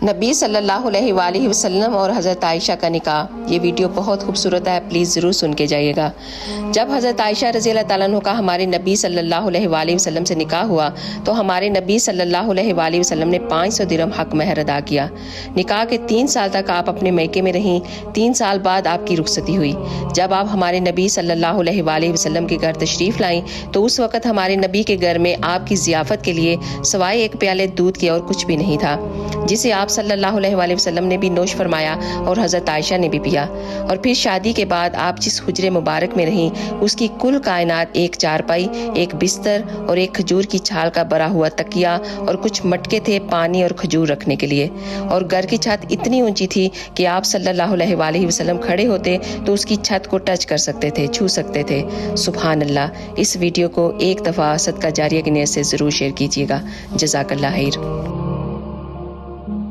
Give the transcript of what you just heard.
नबी सल्लल्लाहु अलैहि वसल्लम और हज़रत आयशा का निकाह। ये वीडियो बहुत खूबसूरत है, प्लीज़ ज़रूर सुन के जाइएगा। जब हज़रत आयशा रज़ी अल्लाह तआला अन्हा का हमारे नबी सल्लल्लाहु अलैहि वसल्लम से निकाह हुआ तो हमारे नबी सल्लल्लाहु अलैहि वसल्लम ने 500 दिरहम हक महर अदा किया। निकाह के 3 साल तक आप अपने मैके में रहीं। 3 साल बाद आपकी रुखसती हुई। जब आप हमारे नबी सल्लल्लाहु अलैहि वसल्लम के घर तशरीफ़ लाईं तो उस वक़्त हमारे नबी के घर में आपकी ज़ियाफ़त के लिए सवाए एक प्याले दूध के और कुछ भी नहीं था, जिसे आप सल्लल्लाहु अलैहि वसल्लम ने भी नोश फरमाया और हज़रत आयशा ने भी पिया। और फिर शादी के बाद आप जिस हुजरे मुबारक में रहीं उसकी कुल कायनात एक चारपाई, एक बिस्तर और एक खजूर की छाल का बरा हुआ तकिया और कुछ मटके थे पानी और खजूर रखने के लिए। और घर की छत इतनी ऊंची थी कि आप सल्लल्लाहु अलैहि वसल्लम खड़े होते तो उसकी छत को टच कर सकते थे, छू सकते थे। सुभान अल्लाह। इस वीडियो को एक दफ़ा सदका जारिया की नियत से ज़रूर शेयर कीजिएगा। जज़ाकल्लाह खैर।